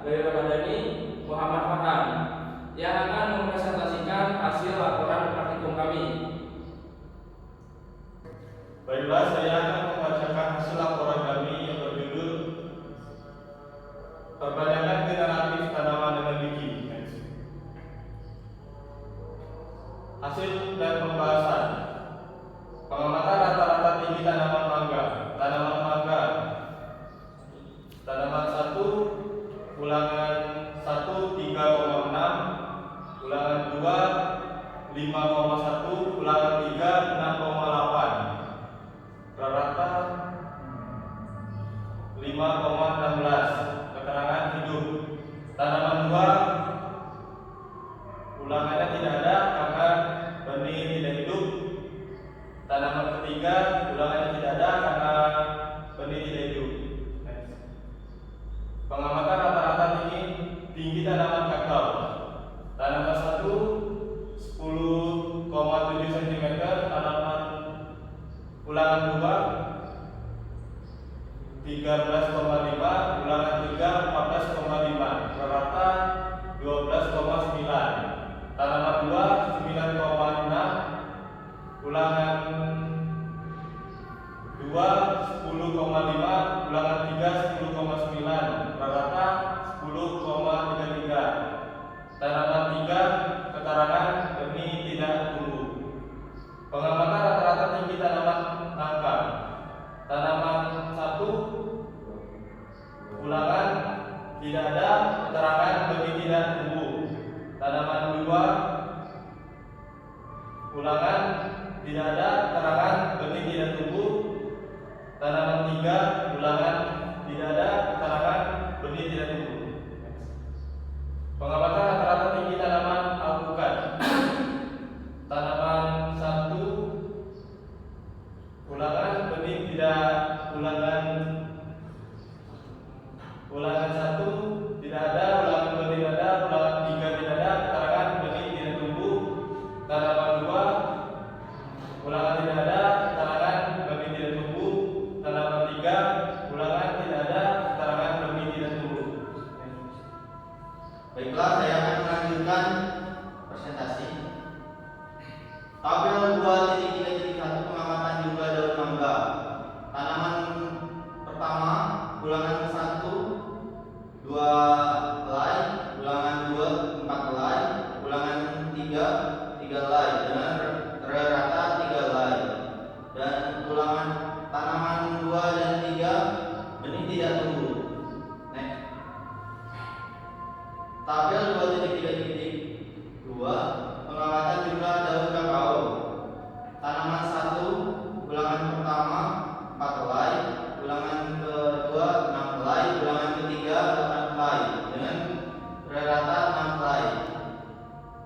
dari Ramadhani Muhammad Farhan yang akan mempresentasikan hasil laporan praktikum kami. Baiklah, saya akan membacakan hasil laporan kami yang berjudul Perbandingan generatif tanaman dengan biji. Hasil dan pembahasan. Pengamatan rata-rata tinggi tanaman mangga. Tanaman mangga. Tanaman 1 ulangan 1 3,6, ulangan 2 5,1, ulangan 3 6,8. Rata 5,16. Keterangan hidup. Tanaman 2 ulangannya tidak ada karena benih tidak hidup. Tanaman ketiga ulangannya tidak ada karena benih tidak hidup. Pengamatan rata-rata tinggi tanaman kakao. Tanaman 1 10,7 cm, tanaman ulangan 2 13,5, ulangan 3 14,5, rata 12,9. Tanaman 2 9,6, ulangan 2 10,5, ulangan 3 10,9, rata 10,33. Tanaman 3 keterangan benih tidak tumbuh. Pengamatan rata-rata tinggi tanaman nangka. Tanaman 1 ulangan tidak ada, keterangan benih tidak tumbuh. Tanaman 2 ulangan tidak ada, keterangan benih tidak tumbuh. Tanaman 3 ulangan tidak ada, keterangan benih tidak tumbuh. Pengamatan rata-rata tinggi tanaman alpukat. Tanaman 1 ulangan benih tidak, ulangan 1 tidak ada, ulangan benih tidak ada, ulangan 3 tidak ada, keterangan benih tidak tumbuh. Tanaman 2 ulangan tidak ada, keterangan benih tidak tumbuh. Tanaman 3 ulangan tidak ada, keterangan benih tidak tumbuh. Baiklah, saya akan melanjutkan presentasi. Tabel 2.3.1 pengamatan jumlah daun mangga. Tanaman pertama ulangan 1 2 helai, ulangan 2 4 helai, ulangan 3 helai dengan rata 3 helai. Dan ulangan tanaman 2 dan 3 benih tidak tumbuh. Next. Tabel 2.3.2 pengamatan jumlah daun kakao. Tanaman 1 ulangan pertama 4 helai, ulangan kedua 6 helai, ulangan ketiga 8 helai dengan rata 6 helai.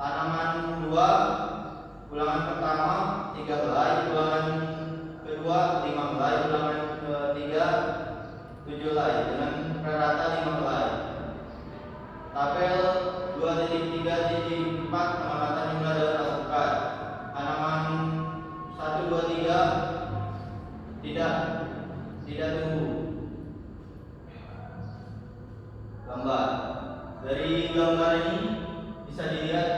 Tanaman 2 ulangan pertama 3 helai, ulangan kedua 5 helai, ulangan ketiga 7 helai dengan rata 5 helai. Tabel 2.3.4 pengamatan jumlah daun alpukat. Tanaman 1 2 3 tidak tumbuh. Gambar. Dari gambar ini bisa dilihat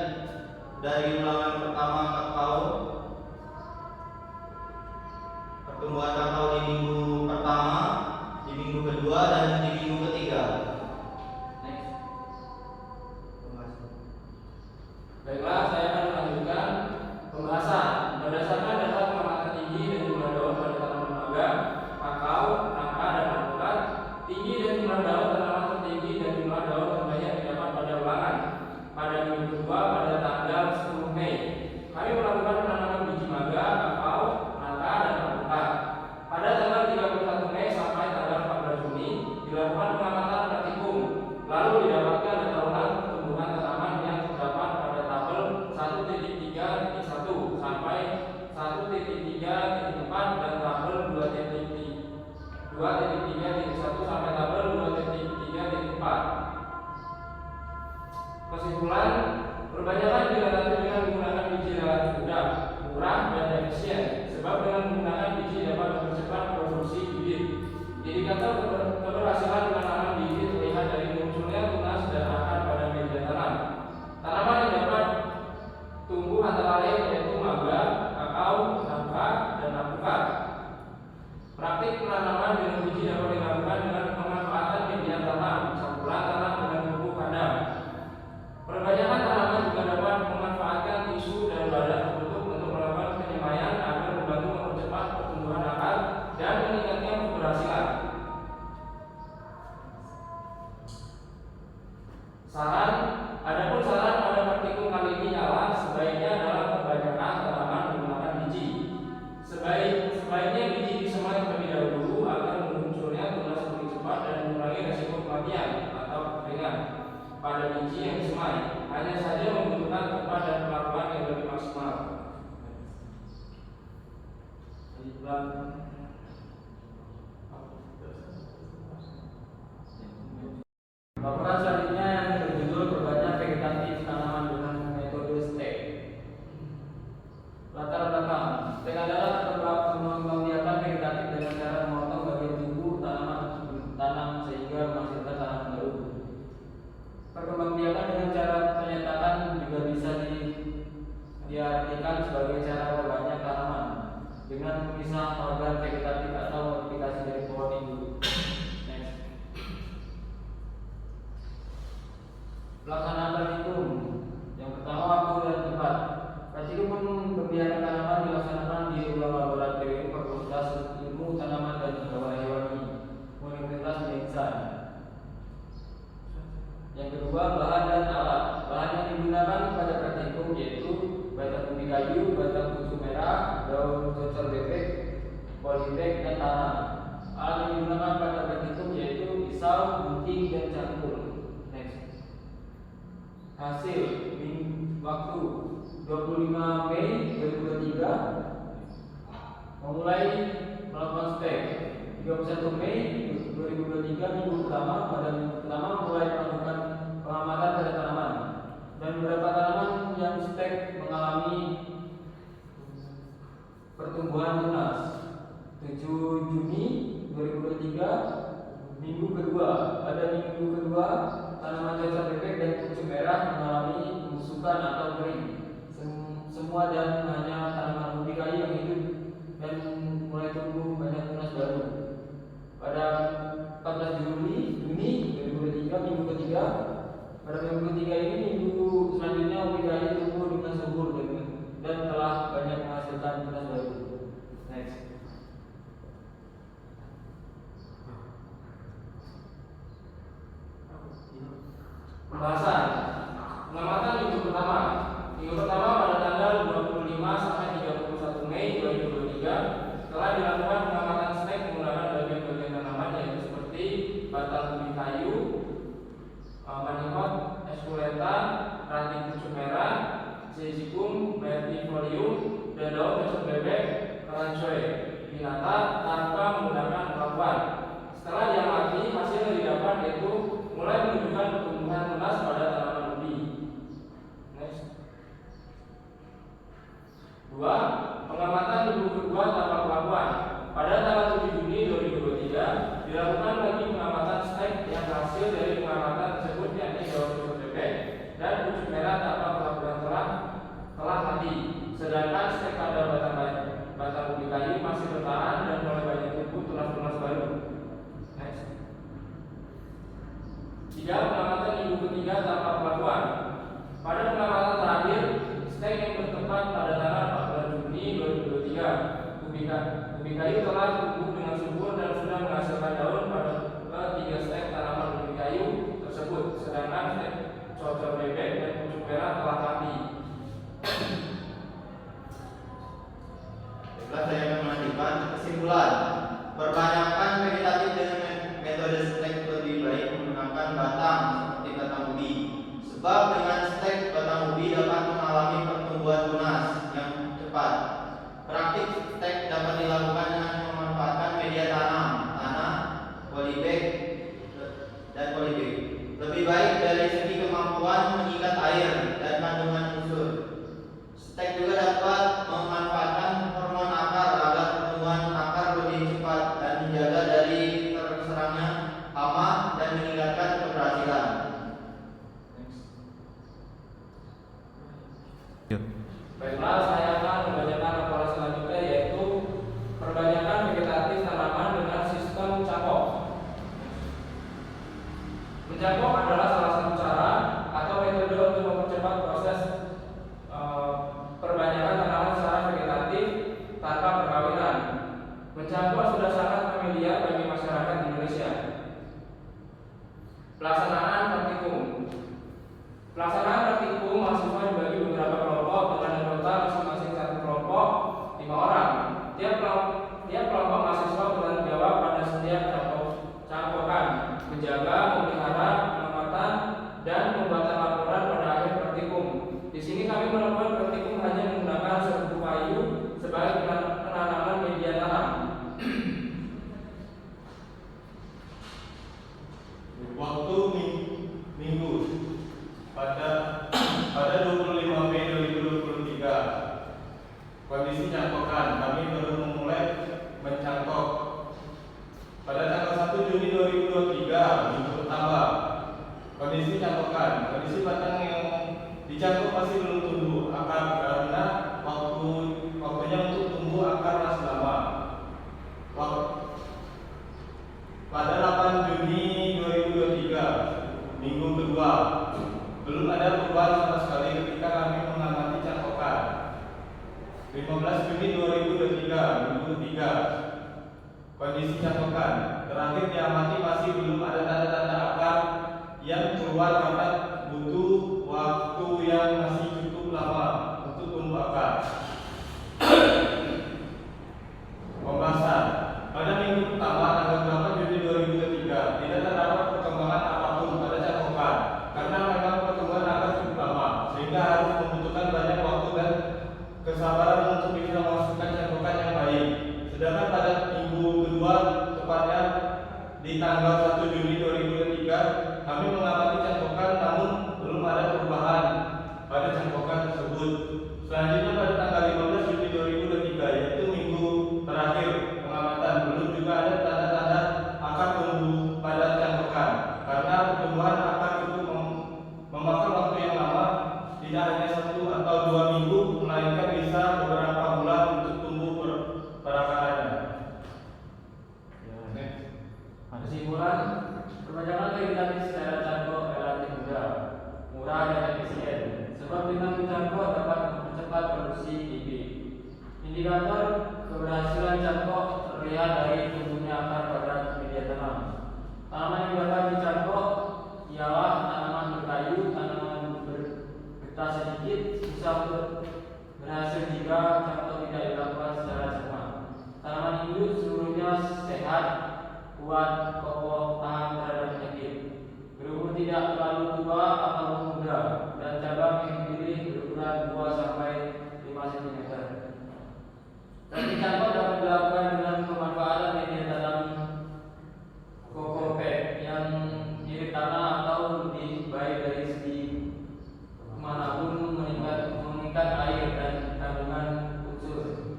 dari ulangan pertama kakao, pertumbuhan kakao di minggu pertama, di minggu kedua, dan di minggu ketiga. Baiklah, saya akan melanjutkan pembahasan. Berdasarkan data pengamatan tinggi dan jumlah daun pada tanaman mangga, kakao, nangka, dan alpukat, tinggi dan jumlah daun tanaman tertinggi dan jumlah daun terbanyak didapat pada ulangan pada minggu kedua pada tanggal 10 Mei. Kami melakukan penanaman biji mangga, kakao, nangka, dan alpukat. Pada tanggal 31 Mei sampai tanggal 14 Juni dilakukan pengamatan praktikum, lalu didapatkan data ulang pertumbuhan tanaman yang terdapat pada tabel 1.3.1 sampai 1.3.4 dan tabel 2.3.1 sampai tabel 2.3.4. Kesimpulan, perbanyakkan generatif dengan menggunakan biji relatif mudah, murah, dan efisien, sebab dengan menggunakan biji dapat mempercepat produksi bibit. Indikator keberhasilan penanaman biji terlihat dari munculnya tunas Adapun saran pada praktikum kali ini ialah sebaiknya adalah perbanyakan tanaman menggunakan biji. Sebaiknya biji disemai terlebih dahulu agar munculnya tunas lebih cepat dan mengurangi resiko kematian atau kekeringan pada biji yang disemai. Hanya saja membutuhkan tempat dan perlakuan yang lebih maksimal. Laporan selanjutnya yang berjudul Perbanyak Vegetatif Tanaman dengan Metode Stek. Latar belakang stek adalah pengembangbiakan vegetatif dengan cara memotong bagian tubuh tanaman tanam sehingga menghasilkan tanaman baru. Perkembangbiakan dengan cara penyetakan juga bisa diartikan sebagai cara perbanyak tanaman dengan memisah organ vegetatif atau modifikasi dari pohon induk. Pelaksanaan praktikum. Yang pertama, waktu dan tempat. Praktikum pembiakan tanaman dilaksanakan di ruang laboratorium Fakultas Ilmu Tanaman dan Berbahaya Hewani, Universitas Indonesia. Yang kedua, bahan dan alat. Bahan yang digunakan pada praktikum yaitu batang ubi kayu, batang pucuk merah, daun cocor bebek, polybag, dan tanah. Alat yang digunakan pada praktikum yaitu pisau, gunting, dan cangkul. Hasil waktu 25 Mei 2023 memulai melakukan stek. 31 Mei 2023 minggu pertama, pada minggu pertama mulai melakukan pengamatan pada tanaman dan beberapa tanaman yang stek mengalami pertumbuhan tunas. 7 Juni 2023 minggu kedua, pada minggu kedua tanaman cocor bebek dan pucuk merah mengalami pembusukan atau kering. Semua dan hanya tanaman ubi kayu yang hidup dan mulai tumbuh banyak tunas baru. Pada 14 Juni 2023 minggu ketiga, pada minggu ketiga ini minggu selanjutnya ubi kayu tumbuh dengan subur dan telah banyak menghasilkan tunas baru. Next. Pembahasan pengamatan minggu pertama. Minggu pertama pada tanggal 25 sampai 31 Mei 2023 telah dilakukan pengamatan stek menggunakan bagian-bagian tanaman yaitu seperti batang ubi kayu, manihot, esculenta, ranting pucuk merah, Syzygium vertifolium, dan daun cocor bebek, kalanchoe pinata tanpa menggunakan perlakuan. Setelah diamati, hasil yang didapat yaitu mulai menunjukkan pertumbuhan tunas pada tanaman ubi. Next. 2. Pengamatan minggu kedua tanpa perlakuan. Pada tanggal 7 Juni 2023 dilakukan lagi pengamatan stek yang hasil dari pengamatan tersebut yakni daun cocor bebek dan pucuk merah tanpa perlakuan telah mati. Sedangkan stek pada batang ubi kayu masih bertahan dan mulai banyak tumbuh tunas-tunas baru. Next. 3. Pengamatan minggu ketiga tanpa perlakuan. Pada pengamatan terakhir, stek yang bertempat pada tanggal 14 Juni 2023, ubi kayu telah tumbuh dengan subur dan sudah menghasilkan daun pada 3 stek tanaman ubi kayu tersebut, sedangkan stek cocor bebek dan pucuk merah telah mati. Baiklah, saya akan melanjutkan kesimpulan. Perbanyakan vegetatif dengan metode stek lebih baik menggunakan batang seperti batang ubi, sebab dengan stek batang ubi dapat mengalami pertumbuhan tunas yang cepat. Praktik stek dapat dilakukan dengan memanfaatkan media tanam, tanah, polybag, dan polybag. Lebih baik dari segi kemampuan mengikat air dan kandungan unsur. Stek juga dapat memanfaatkan hormon akar agar pertumbuhan akar lebih cepat dan menjaga dari terserangnya hama dan meningkatkan keberhasilan. Baiklah, saya akan membacakan laporan selanjutnya yaitu perbanyakan vegetatif tanaman dengan sistem cangkok. Mencangkok adalah salah satu cara atau metode untuk mempercepat proses perbanyakan tanaman secara vegetatif tanpa perkawinan. Mencangkok sudah sangat familiar bagi masyarakat Indonesia. Pelaksanaan praktikum. Pelaksanaan praktikum mahasiswa dibagi beberapa kelompok dengan anggota masing-masing satu kelompok 5 orang. Tiap kelompok mahasiswa bertanggung jawab pada setiap cangkokan, menjaga, memelihara, pengamatan, dan pembuatan laporan pada akhir praktikum. Di sini kami melakukan praktikum hanya menggunakan serbuk kayu sebagai penanaman media tanam. Waktu minggu pada 25 Mei 2023. Kondisi cangkokan, kami baru memulai mencangkok. Pada tanggal 1 Juni 2023, minggu pertama. Kondisi cangkokan, kondisi batang yang dicangkok masih belum tumbuh akar karena waktunya untuk tumbuh akar masih lama. Pada 8 Juni 2023, minggu kedua, belum ada perubahan sama sekali ketika kami mengamati cangkokan. 15 Juni 2023, minggu ketiga, kondisi cangkokan terakhir diamati masih belum ada tanda-tanda akar yang keluar karena butuh waktu yang masih cukup lama untuk tumbuh akar. Pembahasan pada minggu pertama tanggal 8 Juni 2023 tidak terdapat perkembangan apapun pada cangkokan karena memang pertumbuhan akar cukup lama sehingga harus membutuhkan banyak waktu dan kesabaran untuk bisa memasukkan cangkokan yang baik. Sedangkan pada minggu kedua, tepatnya di tanggal 1 Juni 2023, kami mengamati cangkokan namun belum ada perubahan pada cangkokan tersebut. Selanjutnya pada tanggal 15 Juni 2023, yaitu minggu terakhir pengamatan, belum juga ada tanda-tanda akar tumbuh pada cangkokan karena pertumbuhan akar cukup memakan waktu yang lama, tidak hanya 1 atau 2 minggu, melainkan bisa beberapa bulan untuk tumbuh perakarannya. Kesimpulan, perpanjangan vegetatif secara cangkok relatif mudah, murah dan efisien, sebab dengan mencangkok dapat mempercepat produksi bibit. Indikator keberhasilan cangkok terlihat dari tumbuhnya akar pada media tanam. Tanaman yang dapat dicangkok ialah tanaman berkayu, tanaman bergetah sedikit, susah untuk berhasil jika cangkok tidak dilakukan secara cermat. Tanaman hidup seluruhnya sehat, kuat, kokoh, tahan terhadap penyakit. Berumur tidak terlalu tua atau muda, dan cabang yang dipilih berukuran 2 sampai 5 cm. Teknik cangkok dapat dilakukan dengan pemanfaatan media tanam kokopet yang mirip tanah atau lebih baik dari segi manapun mengikat air dan kandungan unsur.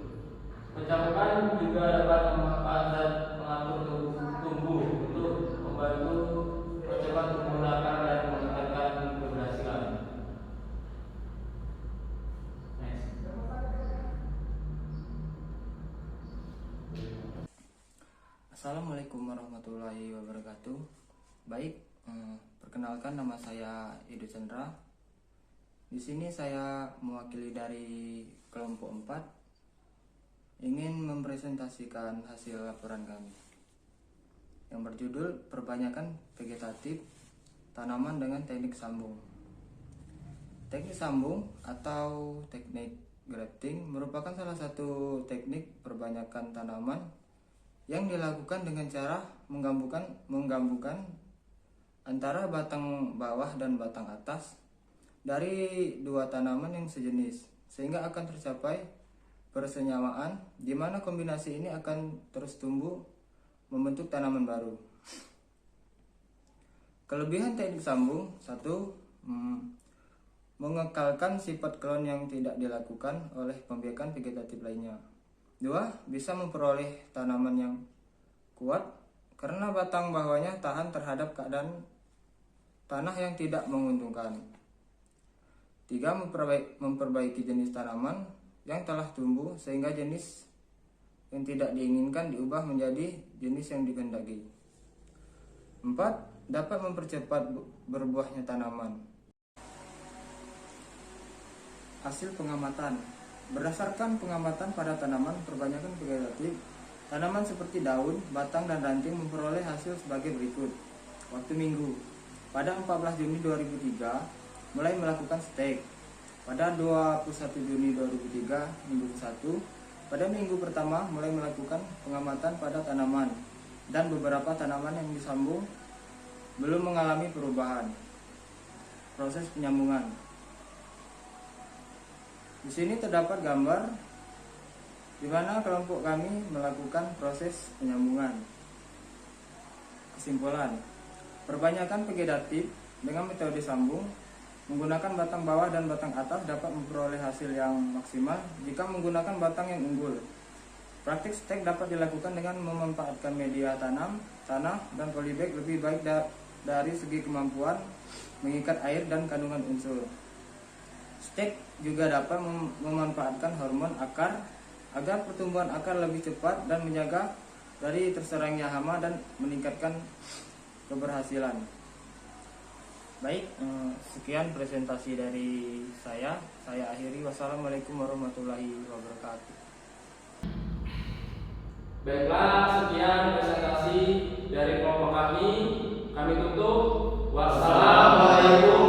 Pencangkokan juga dapat memanfaatkan mengatur tumbuh untuk membantu percepat tumbuh akar dan meningkatkan keberhasilan. Assalamualaikum warahmatullahi wabarakatuh. Baik, perkenalkan nama saya Edo Chandra. Di sini saya mewakili dari kelompok 4 ingin mempresentasikan hasil laporan kami yang berjudul Perbanyakan Vegetatif Tanaman dengan Teknik Sambung. Teknik sambung atau teknik grafting merupakan salah satu teknik perbanyakan tanaman yang dilakukan dengan cara menggabungkan antara batang bawah dan batang atas dari 2 tanaman yang sejenis sehingga akan tercapai persenyamaan di mana kombinasi ini akan terus tumbuh membentuk tanaman baru. Kelebihan teknik sambung: 1. Mengekalkan sifat klon yang tidak dilakukan oleh pembiakan vegetatif lainnya. 2. Bisa memperoleh tanaman yang kuat karena batang bawahnya tahan terhadap keadaan tanah yang tidak menguntungkan. 3. Memperbaiki jenis tanaman yang telah tumbuh sehingga jenis yang tidak diinginkan diubah menjadi jenis yang dikehendaki. 4. Dapat mempercepat berbuahnya tanaman. Hasil pengamatan. Berdasarkan pengamatan pada tanaman perbanyakan vegetatif, tanaman seperti daun, batang, dan ranting memperoleh hasil sebagai berikut. Waktu minggu. Pada 14 Juni 2003, mulai melakukan stek. Pada 21 Juni 2003, minggu ke-1, pada minggu pertama mulai melakukan pengamatan pada tanaman dan beberapa tanaman yang disambung belum mengalami perubahan. Proses penyambungan. Di sini terdapat gambar di mana kelompok kami melakukan proses penyambungan. Kesimpulan, perbanyakkan vegetatif dengan metode sambung menggunakan batang bawah dan batang atas dapat memperoleh hasil yang maksimal jika menggunakan batang yang unggul. Praktik stek dapat dilakukan dengan memanfaatkan media tanam, tanah, dan polybag lebih baik dari segi kemampuan mengikat air dan kandungan unsur. Stek juga dapat memanfaatkan hormon akar agar pertumbuhan akar lebih cepat dan menjaga dari terserangnya hama dan meningkatkan keberhasilan. Baik, sekian presentasi dari saya akhiri. Wassalamualaikum warahmatullahi wabarakatuh. Baiklah, sekian presentasi dari kelompok kami. Kami tutup. Wassalamualaikum